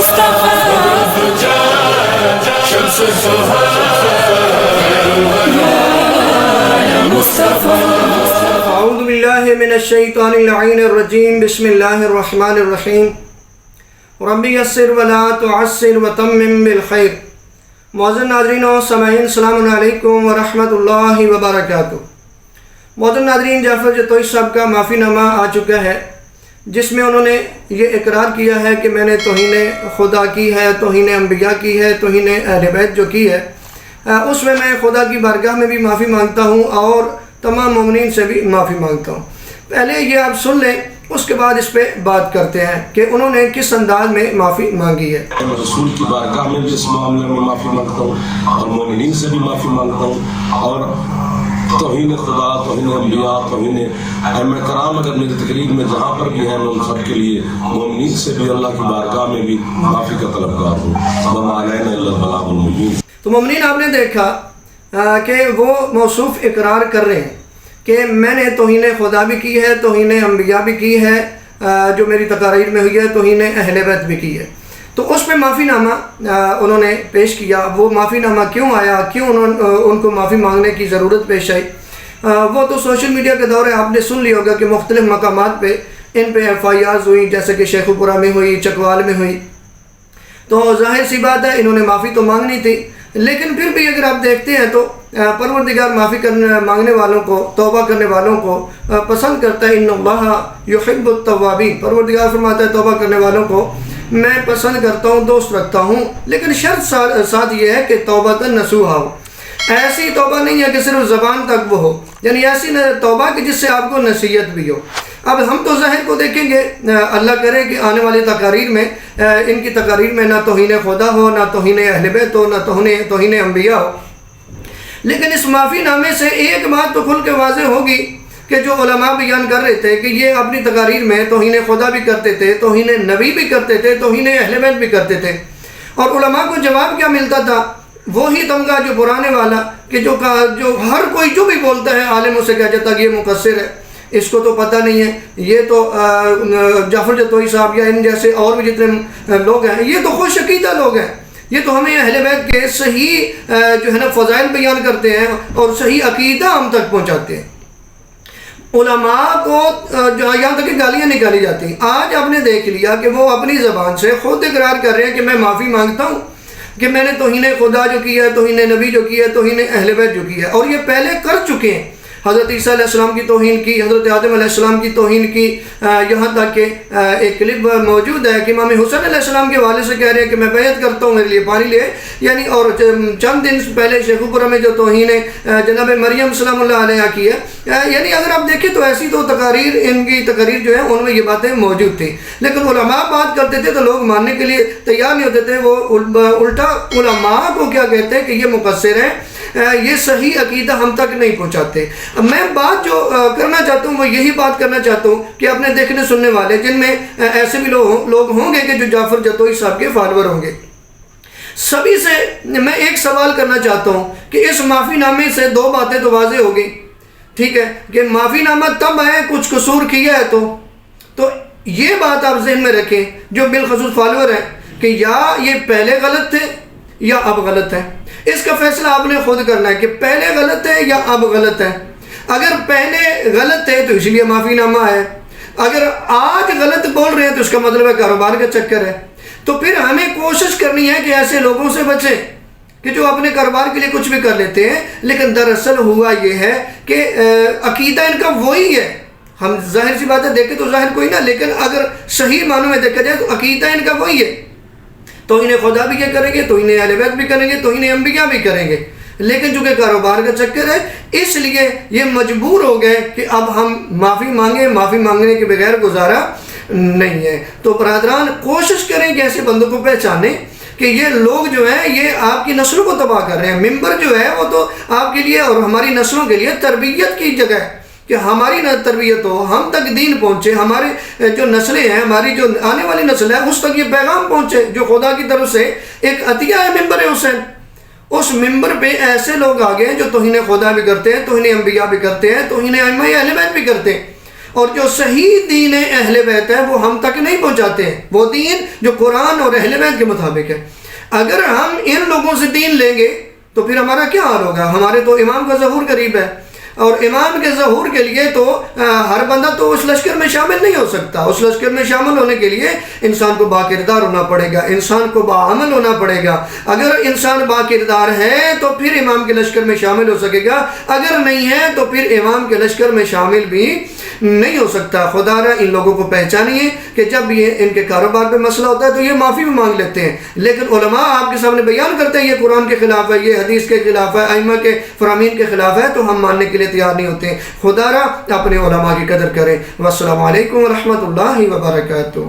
اعوذ باللہ من الشیطان اللعین الرجیم بسم اللہ الرحمن الرحیم ربی یسر ولا تعسر وتمم بالخیر۔ معزز ناظرین و سامعین، السلام علیکم ورحمۃ اللہ وبرکاتہ۔ معزز ناظرین، جعفر جتوئی صاحب کا معافی نامہ آ چکا ہے، جس میں انہوں نے یہ اقرار کیا ہے کہ میں نے توہین خدا کی ہے، توہین انبیاء کی ہے، توہین اہل بیت جو کی ہے، اس میں خدا کی بارگاہ میں بھی معافی مانگتا ہوں اور تمام مومنین سے بھی معافی مانگتا ہوں۔ پہلے یہ آپ سن لیں، اس کے بعد اس پہ بات کرتے ہیں کہ انہوں نے کس انداز میں معافی مانگی ہے۔ رسول کی بارگاہ میں بھی اس معاملے میں معافی مانگتا ہوں اور مومنین سے بھی معافی مانگتا ہوں، اور توہین خدا، توہین انبیاء، توہین ائمہ کرام اگر میری تقریر میں جہاں پر بھی ہیں، میں ان سب کے لیے مومنین سے بھی اللہ کی بارگاہ میں بھی معافی کا طلبگار ہوں۔ وما علینا الا البلاغ المبین۔ تو مومنین، آپ نے دیکھا کہ وہ موصوف اقرار کر رہے ہیں کہ میں نے توہین خدا بھی کی ہے، توہین انبیاء بھی کی ہے، جو میری تقاریر میں ہوئی ہے، توہین اہل بیت بھی کی ہے۔ تو اس پہ معافی نامہ انہوں نے پیش کیا۔ وہ معافی نامہ کیوں آیا، کیوں ان کو معافی مانگنے کی ضرورت پیش آئی، وہ تو سوشل میڈیا کے دور آپ نے سن لیا ہوگا کہ مختلف مقامات پہ ان پہ FIRs ہوئی، جیسے کہ شیخو پورہ میں ہوئی، چکوال میں ہوئی۔ تو ظاہر سی بات ہے انہوں نے معافی تو مانگنی تھی، لیکن پھر بھی اگر آپ دیکھتے ہیں تو پروردگار معافی مانگنے والوں کو، توبہ کرنے والوں کو پسند کرتا ہے۔ ان اللہ یحب التوابین، پروردگار فرماتا ہے توبہ کرنے والوں کو میں پسند کرتا ہوں، دوست رکھتا ہوں، لیکن شرط ساتھ یہ ہے کہ توبہ نصوحا ہو۔ ایسی توبہ نہیں ہے کہ صرف زبان تک وہ ہو، یعنی ایسی توبہ کہ جس سے آپ کو نصیحت بھی ہو۔ اب ہم تو ظاہر کو دیکھیں گے، اللہ کرے کہ آنے والی تقاریر میں، ان کی تقاریر میں نہ توہین خدا ہو، نہ توہین اہل بیت ہو، نہ توہین انبیاء ہو، لیکن اس معافی نامے سے ایک بات تو کھل کے واضح ہوگی کہ جو علماء بیان کر رہے تھے کہ یہ اپنی تقاریر میں توہین خدا بھی کرتے تھے، توہین نبی بھی کرتے تھے، توہین اہل بیت بھی کرتے تھے، اور علماء کو جواب کیا ملتا تھا؟ وہی تمغہ جو پرانے والا کہ جو ہر کوئی جو بھی بولتا ہے عالموں سے کہا جاتا کہ یہ مقصر ہے، اس کو تو پتہ نہیں ہے، یہ تو جعفر جتوئی صاحب یا ان جیسے اور بھی جتنے لوگ ہیں یہ تو خوش عقیدہ لوگ ہیں، یہ تو ہمیں اہل بیت کے صحیح جو ہے نا فضائل بیان کرتے ہیں اور صحیح عقیدہ ہم تک پہنچاتے ہیں۔ علماء کو جو یہاں تک کہ گالیاں نکالی جاتی ہیں۔ آج آپ نے دیکھ لیا کہ وہ اپنی زبان سے خود اقرار کر رہے ہیں کہ میں معافی مانگتا ہوں کہ میں نے توہین خدا جو کی ہے، توہین نبی جو کی ہے، توہین اہل بیت جو کی ہے، اور یہ پہلے کر چکے ہیں۔ حضرت عیسیٰ علیہ السلام کی توہین کی، حضرت آدم علیہ السلام کی توہین کی، یہاں تک کہ ایک کلپ موجود ہے کہ امام حسین علیہ السلام کے والد سے کہہ رہے ہیں کہ میں بیعت کرتا ہوں، میرے لیے پانی لے، یعنی اور چند دن پہلے شیخو پورہ میں جو توہین جناب مریم سلام اللہ علیہ کی ہے، یعنی اگر آپ دیکھیں تو ایسی تو تقاریر، ان کی تقاریر جو ہے ان میں یہ باتیں موجود تھیں، لیکن علماء بات کرتے تھے تو لوگ ماننے کے لیے تیار نہیں ہوتے تھے۔ وہ الٹا علماء کو کیا کہتے ہیں کہ یہ مقصر ہیں، یہ صحیح عقیدہ ہم تک نہیں پہنچاتے۔ میں بات جو کرنا چاہتا ہوں وہ یہی بات کرنا چاہتا ہوں کہ اپنے دیکھنے سننے والے جن میں ایسے بھی لوگ ہوں گے کہ جو جعفر جتوئی صاحب کے فالوور ہوں گے، سبھی سے میں ایک سوال کرنا چاہتا ہوں کہ اس معافی نامے سے دو باتیں تو واضح ہو گئی، ٹھیک ہے، کہ معافی نامہ تب ہے کچھ قصور کیا ہے تو یہ بات آپ ذہن میں رکھیں جو بالخصوص فالوور ہیں کہ یا یہ پہلے غلط تھے یا اب غلط ہے۔ اس کا فیصلہ آپ نے خود کرنا ہے کہ پہلے غلط ہے یا اب غلط ہے۔ اگر پہلے غلط تھے تو اس لیے معافی نامہ ہے، اگر آج غلط بول رہے ہیں تو اس کا مطلب ہے کاروبار کا چکر ہے۔ تو پھر ہمیں کوشش کرنی ہے کہ ایسے لوگوں سے بچیں کہ جو اپنے کاروبار کے لیے کچھ بھی کر لیتے ہیں، لیکن دراصل ہوا یہ ہے کہ عقیدہ ان کا وہی ہے۔ ہم ظاہر سی بات ہے دیکھیں تو ظاہر کوئی نہ، لیکن اگر صحیح معنوں میں دیکھا جائے تو عقیدہ ان کا وہی ہے۔ توہین خدا بھی یہ کریں گے، توہین اہل بیت بھی کریں گے، توہین انبیاء بھی کریں گے، لیکن چونکہ کاروبار کا چکر ہے اس لیے یہ مجبور ہو گئے کہ اب ہم معافی مانگیں، معافی مانگنے کے بغیر گزارا نہیں ہے۔ تو برادران کوشش کریں کہ ایسے بندوں کو پہچانیں کہ یہ لوگ جو ہیں یہ آپ کی نسلوں کو تباہ کر رہے ہیں۔ ممبر جو ہے وہ تو آپ کے لیے اور ہماری نسلوں کے لیے تربیت کی جگہ ہے کہ ہماری تربیت ہو، ہم تک دین پہنچے، ہمارے جو نسلیں ہیں، ہماری جو آنے والی نسل ہے اس تک یہ پیغام پہنچے جو خدا کی طرف سے ایک عطیہ ہے ممبر حسین۔ اس ممبر پہ ایسے لوگ آگے ہیں جو توہین خدا بھی کرتے ہیں، توہین انبیاء بھی کرتے ہیں، توہین ائمہ اہل بیت بھی کرتے ہیں۔ اور جو صحیح دین اہل بیت ہے وہ ہم تک نہیں پہنچاتے ہیں، وہ دین جو قرآن اور اہل بیت کے مطابق ہے۔ اگر ہم ان لوگوں سے دین لیں گے تو پھر ہمارا کیا حال ہوگا؟ ہمارے تو امام کا ظہور قریب ہے، اور امام کے ظہور کے لیے تو ہر بندہ تو اس لشکر میں شامل نہیں ہو سکتا۔ اس لشکر میں شامل ہونے کے لیے انسان کو با کردار ہونا پڑے گا، انسان کو باعمل ہونا پڑے گا۔ اگر انسان با کردار ہے تو پھر امام کے لشکر میں شامل ہو سکے گا، اگر نہیں ہے تو پھر امام کے لشکر میں شامل بھی نہیں ہو سکتا۔ خدا را ان لوگوں کو پہچانیے کہ جب یہ ان کے کاروبار پہ مسئلہ ہوتا ہے تو یہ معافی بھی مانگ لیتے ہیں، لیکن علماء آپ کے سامنے بیان کرتے ہیں یہ قرآن کے خلاف ہے، یہ حدیث کے خلاف ہے، ائمہ کے فرامین کے خلاف ہے، تو ہم ماننے کے لیے تیار نہیں ہوتے ہیں۔ خدا را اپنے علماء کی قدر کریں۔ والسلام علیکم ورحمۃ اللہ وبرکاتہ۔